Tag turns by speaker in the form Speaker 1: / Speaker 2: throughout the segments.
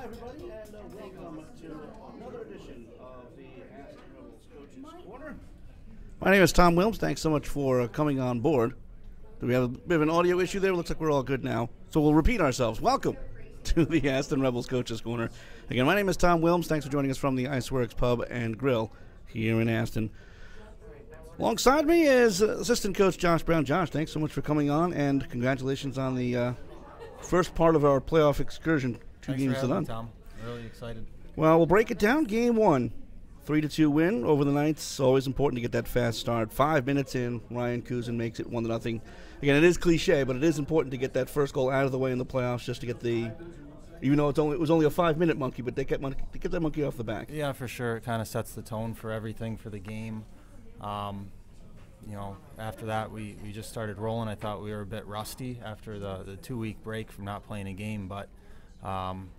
Speaker 1: everybody, and welcome to another edition of the Aston Rebels Coaches Corner. My name is Tom Wilms. Thanks so much for coming on board. Do we have a bit of an audio issue there? Looks like we're all good now. So we'll repeat ourselves. Welcome to the Aston Rebels Coaches Corner. Again, my name is Tom Wilms. Thanks for joining us from the IceWorks Pub and Grill here in Aston. Alongside me is assistant coach Josh Brown. Josh, thanks so much for coming on, and congratulations on the first part of our playoff excursion.
Speaker 2: Thanks
Speaker 1: games
Speaker 2: for
Speaker 1: to
Speaker 2: having
Speaker 1: none.
Speaker 2: me, Tom. Really excited.
Speaker 1: Well, we'll break it down. Game one, 3-2 win over the Knights. Always important to get that fast start. 5 minutes in, Ryan Kuzin makes it 1-0. Again, it is cliche, but it is important to get that first goal out of the way in the playoffs, just to get the. Even though it was only a 5-minute monkey, but they get that monkey off the back.
Speaker 2: Yeah, for sure. It kind of sets the tone for everything for the game. After that, we just started rolling. I thought we were a bit rusty after the 2-week break from not playing a game, but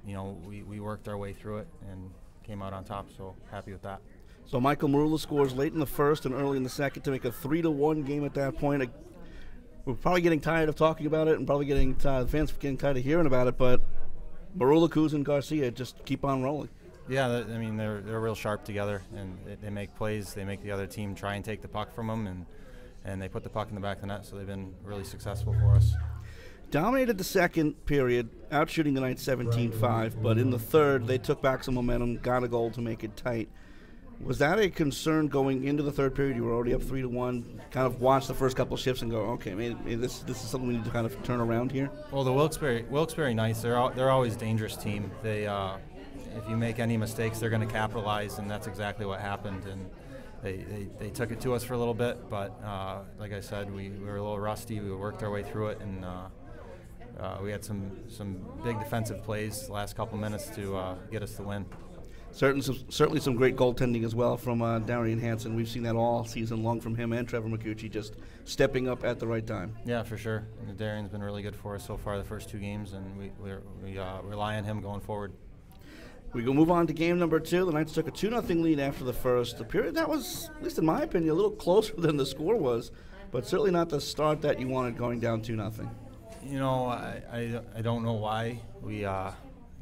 Speaker 2: we worked our way through it and came out on top, so happy with that.
Speaker 1: So Michael Marula scores late in the first and early in the second to make a 3-1 game at that point. We're probably getting tired of talking about it and probably the fans getting tired of hearing about it, but Marula, Kuzin, Garcia just keep on rolling.
Speaker 2: Yeah, they're real sharp together, and they make plays. They make the other team try and take the puck from them, and they put the puck in the back of the net, so they've been really successful for us.
Speaker 1: Dominated the second period, outshooting the Knights 17-5, but in the third, they took back some momentum, got a goal to make it tight. Was that a concern going into the third period? You were already up 3-1, kind of watched the first couple shifts and go, okay, maybe this is something we need to kind of turn around here?
Speaker 2: Well, the Wilkes-Barre Knights, they're always a dangerous team. They if you make any mistakes, they're going to capitalize, and that's exactly what happened. And they took it to us for a little bit, but like I said, we were a little rusty. We worked our way through it, and we had some big defensive plays the last couple minutes to get us the win.
Speaker 1: Certainly some great goaltending as well from Darian Hansen. We've seen that all season long from him and Trevor McCucci, just stepping up at the right time.
Speaker 2: Yeah, for sure. And Darian's been really good for us so far the first 2 games, and we rely on him going forward.
Speaker 1: We go move on to game number 2. The Knights took a 2-0 lead after the first. The period that was, at least in my opinion, a little closer than the score was, but certainly not the start that you wanted going down 2-0.
Speaker 2: I don't know why we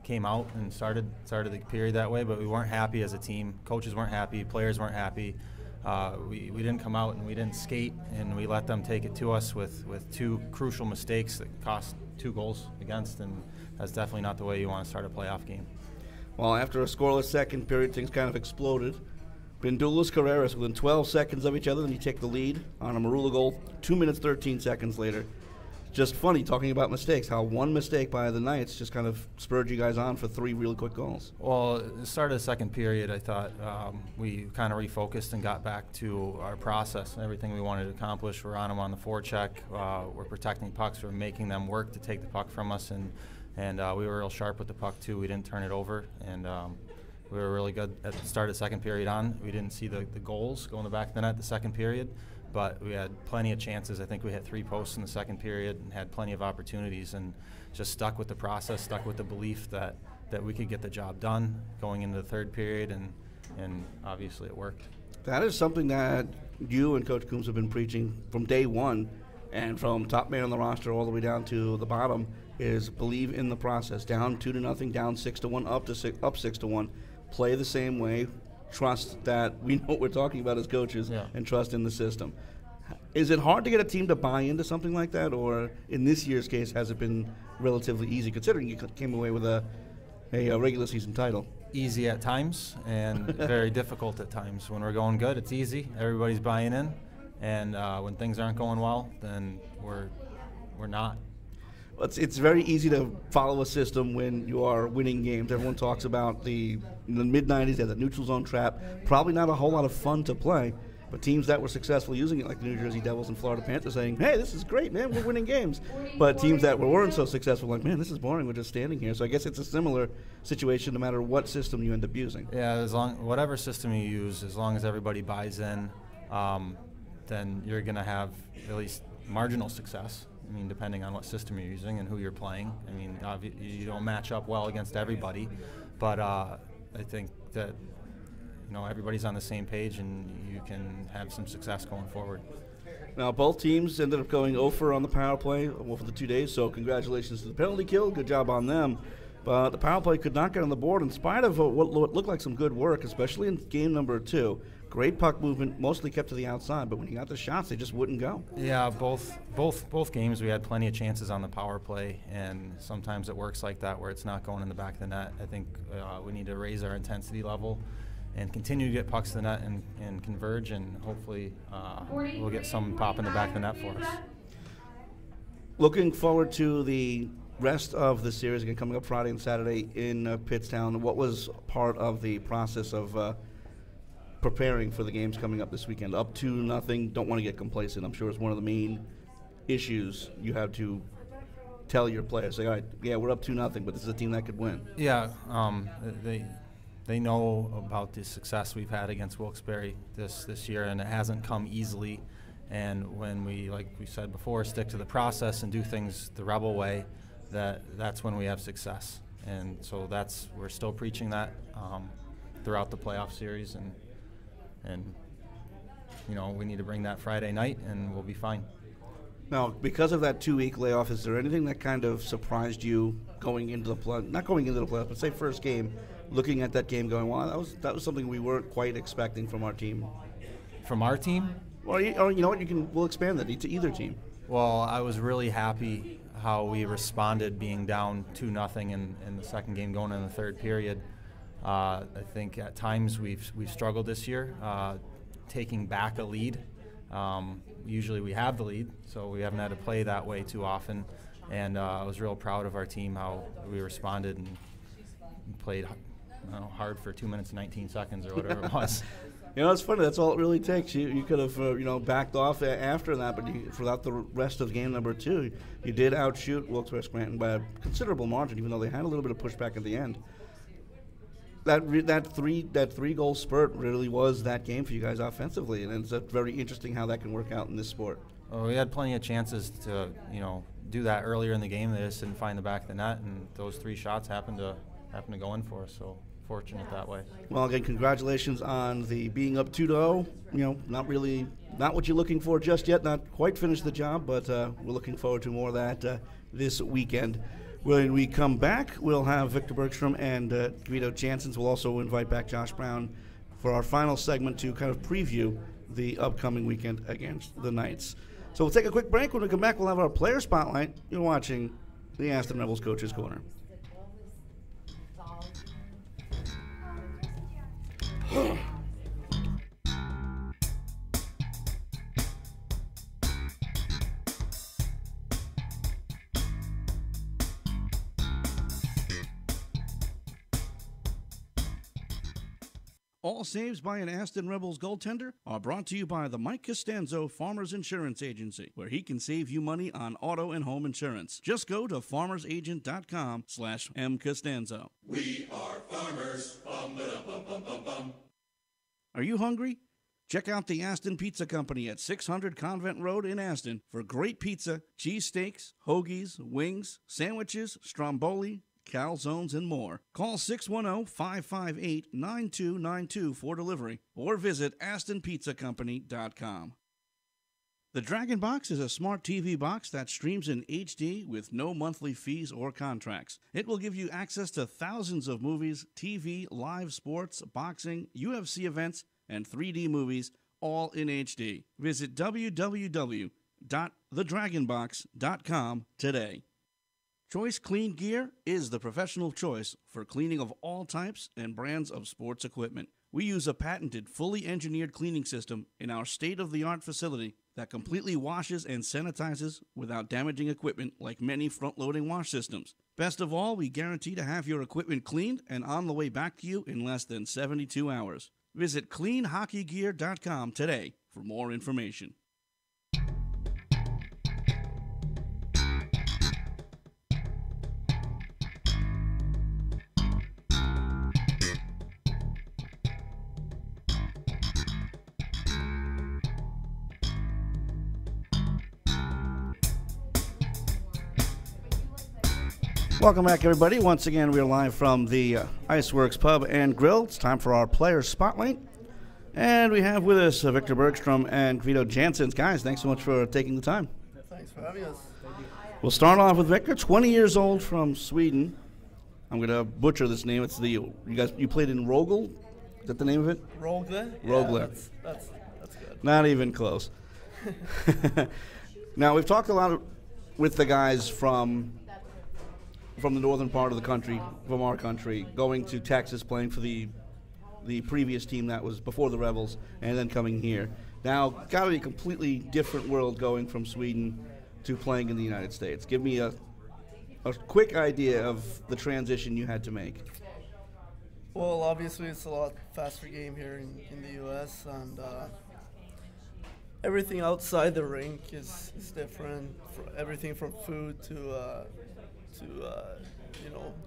Speaker 2: came out and started the period that way, but we weren't happy as a team. Coaches weren't happy. Players weren't happy. We didn't come out and we didn't skate, and we let them take it to us with 2 crucial mistakes that cost 2 goals against, and that's definitely not the way you want to start a playoff game.
Speaker 1: Well, after a scoreless second period, things kind of exploded. Bindulas Carreras within 12 seconds of each other, then you take the lead on a Marula goal 2 minutes, 13 seconds later. Just funny talking about mistakes, how one mistake by the Knights just kind of spurred you guys on for 3 really quick goals.
Speaker 2: Well, at the start of the second period, I thought we kind of refocused and got back to our process and everything we wanted to accomplish. We're on them on the forecheck. We're protecting pucks. We're making them work to take the puck from us, and we were real sharp with the puck, too. We didn't turn it over, and we were really good at the start of the second period on. We didn't see the goals go in the back of the net the second period, but we had plenty of chances. I think we hit 3 posts in the second period and had plenty of opportunities, and just stuck with the process, stuck with the belief that we could get the job done going into the third period, and obviously it worked. That
Speaker 1: is something that you and Coach Coombs have been preaching from day one, and from top man on the roster all the way down to the bottom, is believe in the process. Down 2-0, down 6-1, up 6-1. Play the same way. Trust that we know what we're talking about as coaches, and trust in the system. Is it hard to get a team to buy into something like that, or in this year's case, has it been relatively easy, considering you came away with a regular season title?
Speaker 2: Easy at times and very difficult at times. When we're going good, it's easy. Everybody's buying in. And when things aren't going well, then we're not.
Speaker 1: It's very easy to follow a system when you are winning games. Everyone talks about in the mid-'90s, they had the neutral zone trap. Probably not a whole lot of fun to play, but teams that were successful using it, like the New Jersey Devils and Florida Panthers, saying, hey, this is great, man, we're winning games. But teams that weren't so successful, like, man, this is boring, we're just standing here. So I guess it's a similar situation no matter what system you end up using.
Speaker 2: Yeah, whatever system you use, as long as everybody buys in, then you're going to have at least marginal success. I mean, depending on what system you're using and who you're playing. I mean, you don't match up well against everybody, but I think that everybody's on the same page and you can have some success going forward.
Speaker 1: Now, both teams ended up going 0 for on the power play over the 2 days, so congratulations to the penalty kill. Good job on them. But the power play could not get on the board in spite of what looked like some good work, especially in game number 2. Great puck movement, mostly kept to the outside, but when you got the shots, they just wouldn't go.
Speaker 2: Yeah, both games we had plenty of chances on the power play, and sometimes it works like that where it's not going in the back of the net. I think we need to raise our intensity level and continue to get pucks to the net and converge, and hopefully we'll get some pop in the back of the net for us.
Speaker 1: Looking forward to the rest of the series, again, coming up Friday and Saturday in Pittstown. What was part of the process of preparing for the games coming up this weekend? Up 2-0, don't want to get complacent. I'm sure it's one of the main issues you have to tell your players. Say, all right, yeah, we're up 2-0, but this is a team that could win.
Speaker 2: Yeah, they know about the success we've had against Wilkes-Barre this year, and it hasn't come easily. And when we, like we said before, stick to the process and do things the Rebel way, that's when we have success. And so we're still preaching that throughout the playoff series, and we need to bring that Friday night, and we'll be fine.
Speaker 1: Now, because of that 2-week layoff, is there anything that kind of surprised you going into the play? Not going into the playoffs, but say first game, looking at that game, going, "Wow, that was something we weren't quite expecting from our team."
Speaker 2: From our team?
Speaker 1: Well, you know what? We'll expand that to either team.
Speaker 2: Well, I was really happy how we responded, being down 2-0 in the second game, going in the third period. I think at times we've struggled this year, taking back a lead. Usually we have the lead, so we haven't had to play that way too often. And I was real proud of our team, how we responded and played hard for 2 minutes and 19 seconds or whatever it was.
Speaker 1: It's funny. That's all it really takes. You could have, backed off after that, but throughout the rest of game number 2, you did outshoot Wilkes-Barre Scranton by a considerable margin, even though they had a little bit of pushback at the end. That three goal spurt really was that game for you guys offensively, and it's very interesting how that can work out in this sport.
Speaker 2: Well, we had plenty of chances to do that earlier in the game. They just didn't find the back of the net, and those 3 shots happened to go in for us. So fortunate that way.
Speaker 1: Well, again, congratulations on the being up 2-0. Not what you're looking for just yet. Not quite finished the job, but we're looking forward to more of that this weekend. When we come back, we'll have Victor Bergstrom and Guido Janssens. We'll also invite back Josh Brown for our final segment to kind of preview the upcoming weekend against the Knights. So we'll take a quick break. When we come back, we'll have our player spotlight. You're watching the Aston Rebels Coaches Corner. All saves by an Aston Rebels goaltender are brought to you by the Mike Costanzo Farmers Insurance Agency, where he can save you money on auto and home insurance. Just go to farmersagent.com/mcostanzo.
Speaker 3: We are farmers. Bum, ba, bum, bum, bum, bum.
Speaker 1: Are you hungry? Check out the Aston Pizza Company at 600 Convent Road in Aston for great pizza, cheesesteaks, hoagies, wings, sandwiches, stromboli, calzones, and more. Call 610-558-9292 for delivery or visit astonpizzacompany.com. The Dragon Box is a smart TV box that streams in HD with no monthly fees or contracts. It will give you access to thousands of movies, TV, live sports, boxing, UFC events, and 3D movies, all in HD. Visit www.thedragonbox.com today. Choice Clean Gear is the professional choice for cleaning of all types and brands of sports equipment. We use a patented, fully engineered cleaning system in our state-of-the-art facility that completely washes and sanitizes without damaging equipment like many front-loading wash systems. Best of all, we guarantee to have your equipment cleaned and on the way back to you in less than 72 hours. Visit cleanhockeygear.com today for more information. Welcome back, everybody. Once again, we are live from the IceWorks Pub and Grill. It's time for our Player Spotlight. And we have with us Victor Bergstrom and Guido Janssens. Guys, thanks so much for taking the time.
Speaker 4: Thanks for having us.
Speaker 1: We'll start off with Victor, 20 years old from Sweden. I'm gonna butcher this name. It's you played in Rogel. Is that the name of it?
Speaker 4: Rogler?
Speaker 1: Rogler.
Speaker 4: Yeah, that's good.
Speaker 1: Not even close. Now we've talked a lot with the guys from the northern part of the country, from our country, going to Texas, playing for the previous team that was before the Rebels, and then coming here. Now, got to be a completely different world going from Sweden to playing in the United States. Give me a quick idea of the transition you had to make.
Speaker 4: Well, obviously it's a lot faster game here in the U.S. and everything outside the rink is different. Everything from food to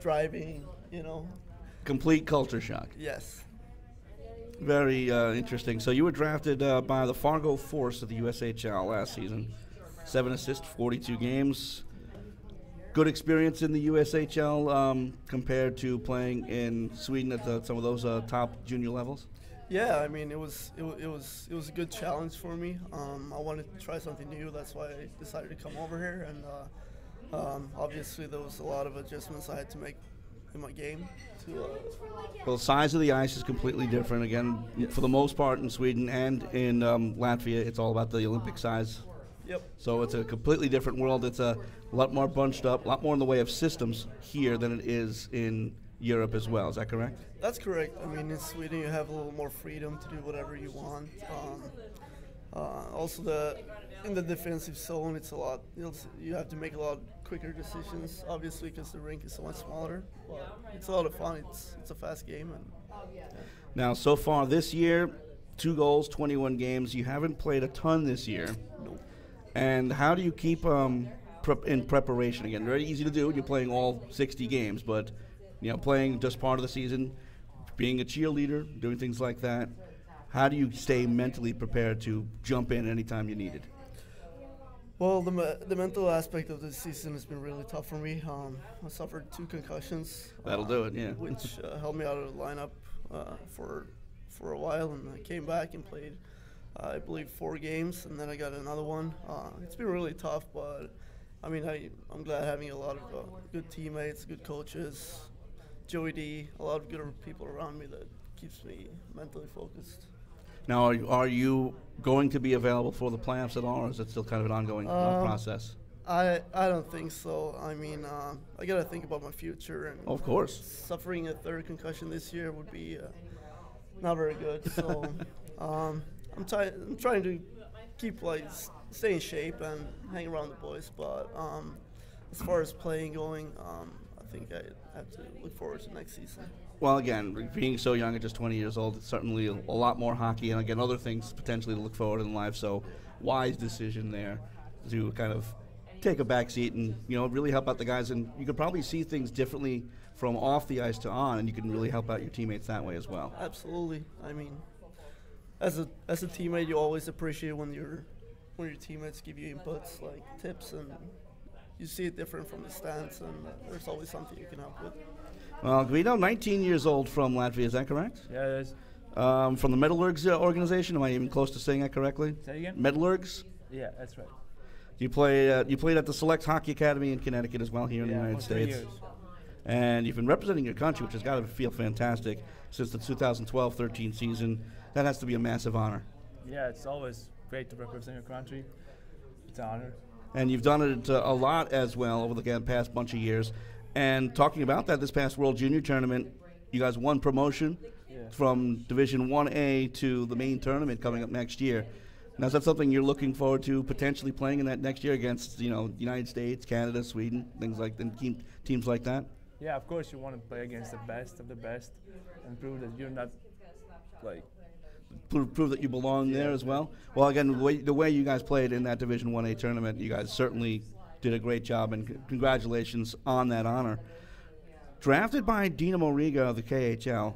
Speaker 4: driving.
Speaker 1: Complete culture shock.
Speaker 4: Yes.
Speaker 1: Very interesting. So you were drafted by the Fargo Force of the USHL last season. 7 assists, 42 games. Good experience in the USHL compared to playing in Sweden at some of those top junior levels.
Speaker 4: Yeah, I mean it was a good challenge for me. I wanted to try something new. That's why I decided to come over here. And obviously there was a lot of adjustments I had to make in my game.
Speaker 1: Well, the size of the ice is completely different. Again, for the most part in Sweden and in Latvia, it's all about the Olympic size.
Speaker 4: Yep.
Speaker 1: So it's a completely different world. It's a lot more bunched up, a lot more in the way of systems here than it is in Europe as well. Is that correct?
Speaker 4: That's correct. I mean, in Sweden you have a little more freedom to do whatever you want. Also, in the defensive zone, it's a lot. You have to make a lot quicker decisions, obviously, because the rink is so much smaller. But it's a lot of fun. It's a fast game.
Speaker 1: Now, so far this year, 2 goals, 21 games. You haven't played a ton this year.
Speaker 4: Nope.
Speaker 1: And how do you keep in preparation? Again, very easy to do when you're playing all 60 games, but playing just part of the season, being a cheerleader, doing things like that. How do you stay mentally prepared to jump in anytime you need it?
Speaker 4: Well, the mental aspect of this season has been really tough for me. I suffered 2 concussions.
Speaker 1: That'll do it, yeah.
Speaker 4: Which held me out of the lineup for a while, and I came back and played, I believe, 4 games, and then I got another one. It's been really tough, but I mean, I'm glad having a lot of good teammates, good coaches, Joey D, a lot of good people around me that keeps me mentally focused.
Speaker 1: Now, are you going to be available for the playoffs at all, or is it still kind of an ongoing process?
Speaker 4: I don't think so. I mean, I got to think about my future. And
Speaker 1: of course.
Speaker 4: Suffering a 3rd concussion this year would be not very good. So I'm trying to keep stay in shape and hang around the boys. But as far as playing going, I think I have to look forward to next season.
Speaker 1: Well, again, being so young at just 20 years old, it's certainly a lot more hockey, and again, other things potentially to look forward in life. So, wise decision there to kind of take a back seat and really help out the guys. And you could probably see things differently from off the ice to on, and you can really help out your teammates that way as well.
Speaker 4: Absolutely. I mean, as a teammate, you always appreciate when your teammates give you inputs like tips, and you see it different from the stands, and there's always something you can help with.
Speaker 1: Well, Guido, 19 years old from Latvia, is that correct?
Speaker 5: Yeah, it is.
Speaker 1: From the Metallurgs organization, am I even close to saying that correctly?
Speaker 5: Say again?
Speaker 1: Metallurgs?
Speaker 5: Yeah, that's right.
Speaker 1: You played at the Select Hockey Academy in Connecticut as well here in the United States.
Speaker 5: 3 years.
Speaker 1: And you've been representing your country, which has got to feel fantastic, since the 2012-13 season. That has to be a massive honor.
Speaker 5: Yeah, it's always great to represent your country. It's an honor.
Speaker 1: And you've done it a lot as well over the past bunch of years. And talking about that, this past World Junior Tournament, you guys won promotion from Division 1A to the main tournament coming up next year. Now, is that something you're looking forward to potentially playing in that next year against, United States, Canada, Sweden, teams like that?
Speaker 5: Yeah, of course you want to play against the best of the best and prove that you're not
Speaker 1: prove that you belong there as well. Well, again, the way you guys played in that Division 1A tournament, you guys certainly did a great job, and congratulations on that honor. Drafted by Dinamo Riga of the KHL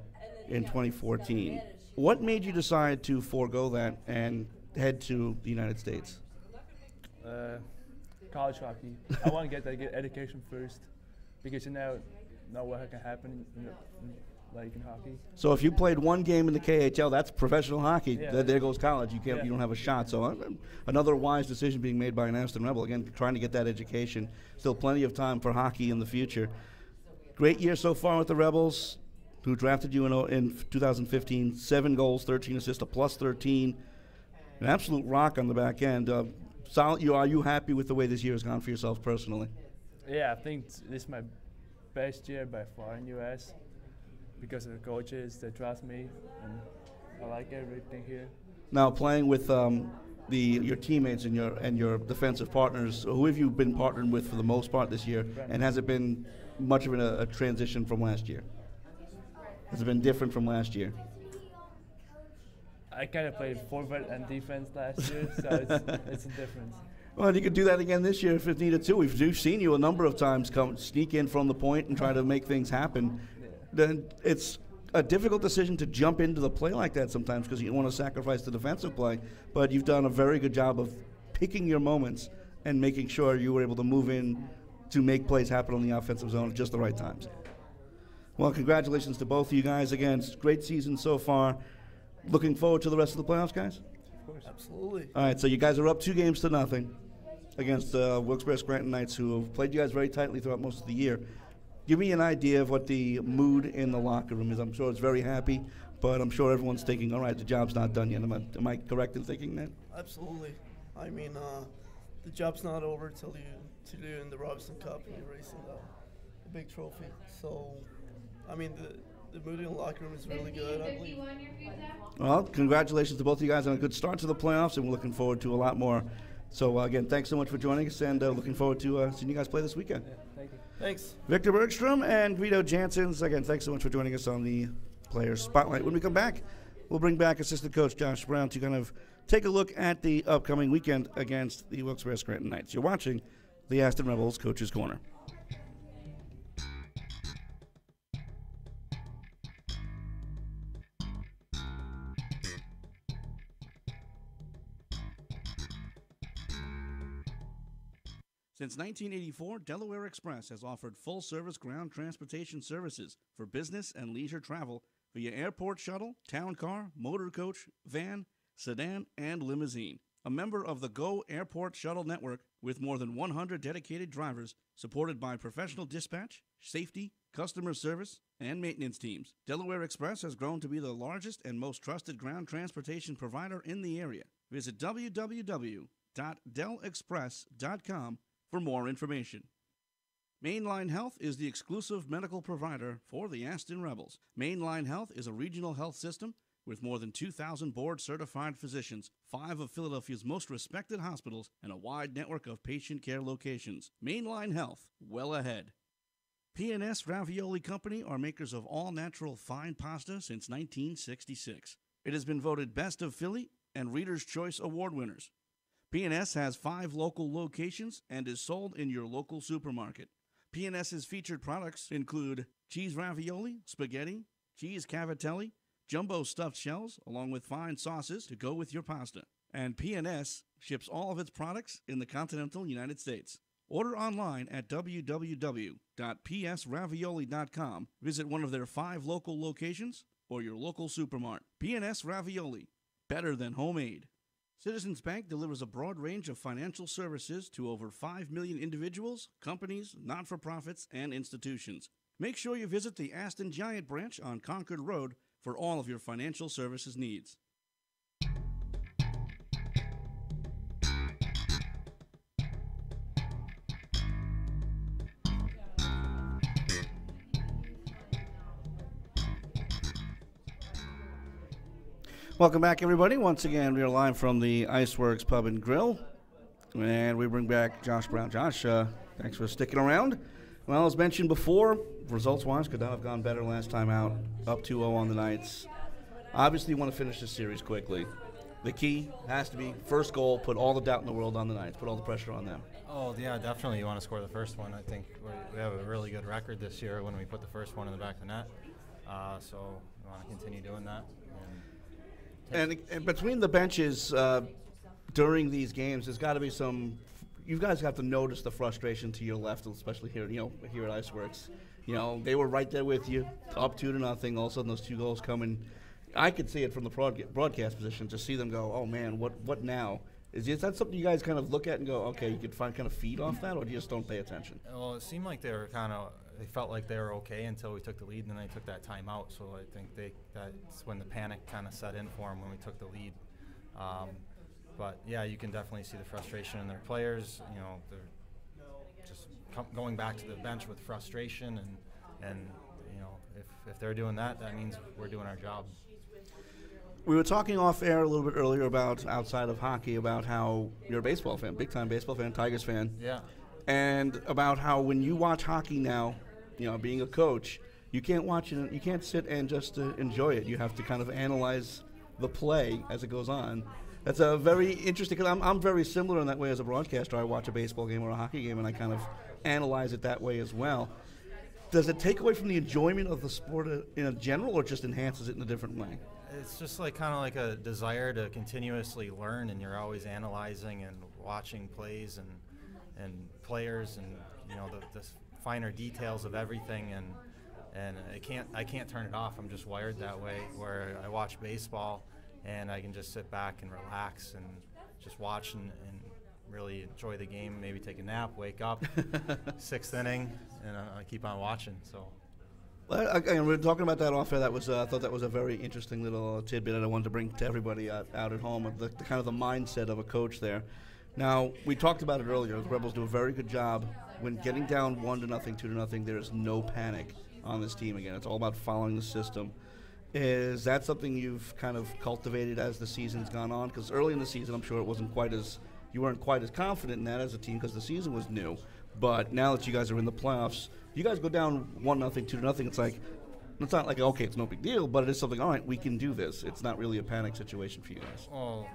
Speaker 1: in 2014, what made you decide to forego that and head to the United States?
Speaker 5: College hockey. I want to get that education first, because you know what can happen in hockey.
Speaker 1: So if you played 1 game in the KHL, that's professional hockey.
Speaker 5: Yeah.
Speaker 1: There goes college. You don't have a shot. So another wise decision being made by an Aston Rebel. Again, trying to get that education. Still plenty of time for hockey in the future. great year so far with the Rebels, who drafted you in 2015. 7 goals, 13 assists, a plus 13. An absolute rock on the back end. Solid. Are you happy with the way this year has gone for yourself personally?
Speaker 5: Yeah, I think this is my best year by far in U.S. because of the coaches that trust me, and I like everything here.
Speaker 1: Now, playing with your teammates and your defensive partners, who have you been partnering with for the most part this year, and has it been much of a transition from last year? Has it been different from last year?
Speaker 5: I kind of played forward and defense last year, so it's a difference.
Speaker 1: Well, you could do that again this year if it's needed too. We've seen you a number of times sneak in from the point and try to make things happen.
Speaker 5: Yeah.
Speaker 1: Then it's a difficult decision to jump into the play like that sometimes because you don't want to sacrifice the defensive play. But you've done a very good job of picking your moments and making sure you were able to move in to make plays happen on the offensive zone at just the right times. Well, congratulations to both of you guys. Again, it's a great season so far. Looking forward to the rest of the playoffs, guys?
Speaker 4: Of course. Absolutely.
Speaker 1: All right, so you guys are up 2-0 against Wilkes-Barre Scranton Knights, who have played you guys very tightly throughout most of the year. Give me an idea of what the mood in the locker room is. I'm sure it's very happy, but I'm sure everyone's thinking, all right, the job's not done yet. Am I correct in thinking that?
Speaker 4: Absolutely. I mean, the job's not over till you're in the Robinson Cup and you're racing the big trophy. So, I mean, the mood in the locker room is really good, I believe.
Speaker 1: Well, congratulations to both of you guys on a good start to the playoffs, and we're looking forward to a lot more. So, again, thanks so much for joining us, and looking forward to seeing you guys play this weekend.
Speaker 5: Yeah, thank you.
Speaker 4: Thanks.
Speaker 1: Victor Bergstrom and Guido Janssens, again, thanks so much for joining us on the Players Spotlight. When we come back, we'll bring back assistant coach Josh Brown to kind of take a look at the upcoming weekend against the Wilkes-Barre Scranton Knights. You're watching the Aston Rebels Coach's Corner. Since 1984, Delaware Express has offered full-service ground transportation services for business and leisure travel via airport shuttle, town car, motor coach, van, sedan, and limousine. A member of the Go Airport Shuttle Network with more than 100 dedicated drivers supported by professional dispatch, safety, customer service, and maintenance teams. Delaware Express has grown to be the largest and most trusted ground transportation provider in the area. Visit www.delexpress.com for more information. Mainline Health is the exclusive medical provider for the Aston Rebels. Mainline Health is a regional health system with more than 2,000 board-certified physicians, 5 of Philadelphia's most respected hospitals, and a wide network of patient care locations. Mainline Health, well ahead. P&S Ravioli Company are makers of all-natural fine pasta since 1966. It has been voted Best of Philly and Reader's Choice Award winners. P&S has 5 local locations and is sold in your local supermarket. P&S's featured products include cheese ravioli, spaghetti, cheese cavatelli, jumbo stuffed shells, along with fine sauces to go with your pasta. And P&S ships all of its products in the continental United States. Order online at www.psravioli.com. Visit one of their 5 local locations or your local supermart. P&S Ravioli, better than homemade. Citizens Bank delivers a broad range of financial services to over 5 million individuals, companies, not-for-profits, and institutions. Make sure you visit the Aston Giant branch on Concord Road for all of your financial services needs. Welcome back, everybody. Once again, we are live from the IceWorks Pub and Grill, and we bring back Josh Brown. Josh, thanks for sticking around. Well, as mentioned before, results-wise, could not have gone better last time out, up 2-0 on the Knights. Obviously, you want to finish this series quickly. The key has to be first goal, put all the doubt in the world on the Knights, put all the pressure on them.
Speaker 2: Oh, yeah, definitely you want to score the first one. I think we have a really good record this year when we put the first one in the back of the net. So we want to continue doing that.
Speaker 1: And between the benches during these games, there's got to be some. You guys have to notice the frustration to your left, especially here. Here at IceWorks, they were right there with you, up 2-0. All of a sudden, those 2 goals come in. I could see it from the broadcast position to see them go, oh man, what now? Is that something you guys kind of look at and go, okay, you could kind of feed off that, or you just don't pay attention?
Speaker 2: Well, it seemed like they they felt like they were okay until we took the lead, and then they took that timeout. So I think that's when the panic kind of set in for them when we took the lead. But yeah, you can definitely see the frustration in their players. You know, they're just going back to the bench with frustration, and you know, if they're doing that, that means we're doing our job.
Speaker 1: We were talking off air a little bit earlier about, outside of hockey, about how you're a baseball fan, big time baseball fan, Tigers fan.
Speaker 2: Yeah.
Speaker 1: And about how when you watch hockey now, you know, being a coach, you can't watch it, you can't sit and just enjoy it. You have to kind of analyze the play as it goes on. That's a very interesting, because I'm very similar in that way as a broadcaster. I watch a baseball game or a hockey game, and I kind of analyze it that way as well. Does it take away from the enjoyment of the sport in general, or just enhances it in a different way?
Speaker 2: It's just like kind of like a desire to continuously learn, and you're always analyzing and watching plays and players, and you know the finer details of everything, and I can't turn it off. I'm just wired that way, where I watch baseball and I can just sit back and relax and just watch and really enjoy the game. Maybe take a nap, wake up, sixth inning, and I keep on watching. So.
Speaker 1: We were talking about that off air. That was I thought that was a very interesting little tidbit that I wanted to bring to everybody out at home, of the kind of the mindset of a coach there. Now, we talked about it earlier. The Rebels do a very good job when getting down 1-0, 2-0. There is no panic on this team again. It's all about following the system. Is that something you've kind of cultivated as the season's gone on? Because early in the season, I'm sure you weren't quite as confident in that as a team because the season was new. But now that you guys are in the playoffs, you guys go down 1-0, 2-0. It's not like, okay, it's no big deal, but it is something, all right, we can do this. It's not really a panic situation for you guys.
Speaker 2: Well,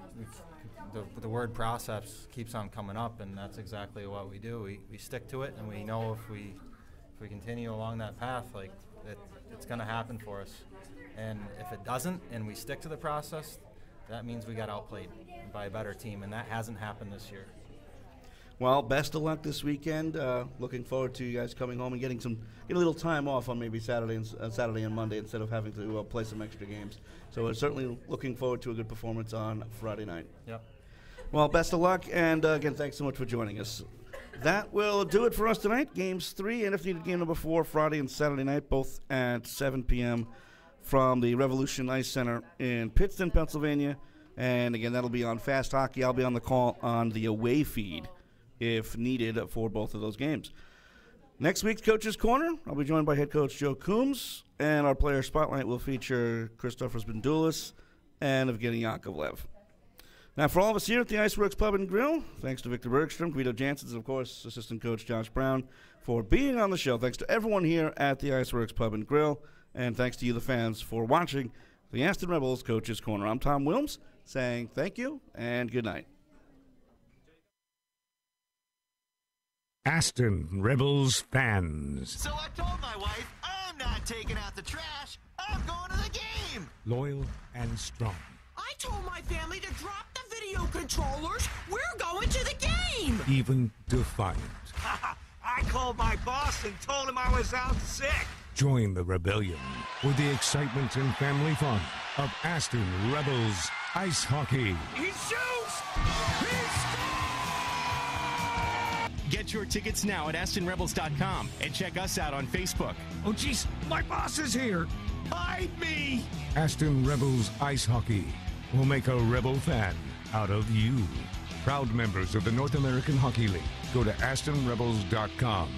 Speaker 2: the word process keeps on coming up, and that's exactly what we do. We stick to it, and we know if we continue along that path, like it's going to happen for us. And if it doesn't, and we stick to the process, that means we got outplayed by a better team, and that hasn't happened this year.
Speaker 1: Well, best of luck this weekend. Looking forward to you guys coming home and get a little time off on maybe Saturday and Monday instead of having to play some extra games. So we're certainly looking forward to a good performance on Friday night.
Speaker 2: Yep.
Speaker 1: Well, best of luck, and again, thanks so much for joining us. That will do it for us tonight. Games 3 and if needed, game number 4, Friday and Saturday night, both at 7 p.m. from the Revolution Ice Center in Pittston, Pennsylvania. And again, that'll be on Fast Hockey. I'll be on the call on the away feed if needed for both of those games. Next week's Coach's Corner, I'll be joined by head coach Joe Coombs, and our player spotlight will feature Christopher Spindulis and Evgeny Yakovlev. Now, for all of us here at the IceWorks Pub and Grill, thanks to Victor Bergstrom, Guido Jansen, and of course, assistant coach Josh Brown for being on the show. Thanks to everyone here at the IceWorks Pub and Grill, and thanks to you, the fans, for watching the Aston Rebels Coach's Corner. I'm Tom Wilms, saying thank you and good night.
Speaker 6: Aston Rebels fans.
Speaker 7: So I told my wife, I'm not taking out the trash. I'm going to the game.
Speaker 6: Loyal and strong.
Speaker 8: I told my family to drop the video controllers. We're going to the game.
Speaker 6: Even defiant.
Speaker 7: I called my boss and told him I was out sick.
Speaker 6: Join the rebellion with the excitement and family fun of Aston Rebels Ice Hockey.
Speaker 7: He shoots! He scores!
Speaker 9: Get your tickets now at AstonRebels.com and check us out on Facebook.
Speaker 6: Oh, jeez, my boss is here.
Speaker 7: Hide me!
Speaker 6: Aston Rebels Ice Hockey will make a Rebel fan out of you. Proud members of the North American Hockey League. Go to AstonRebels.com.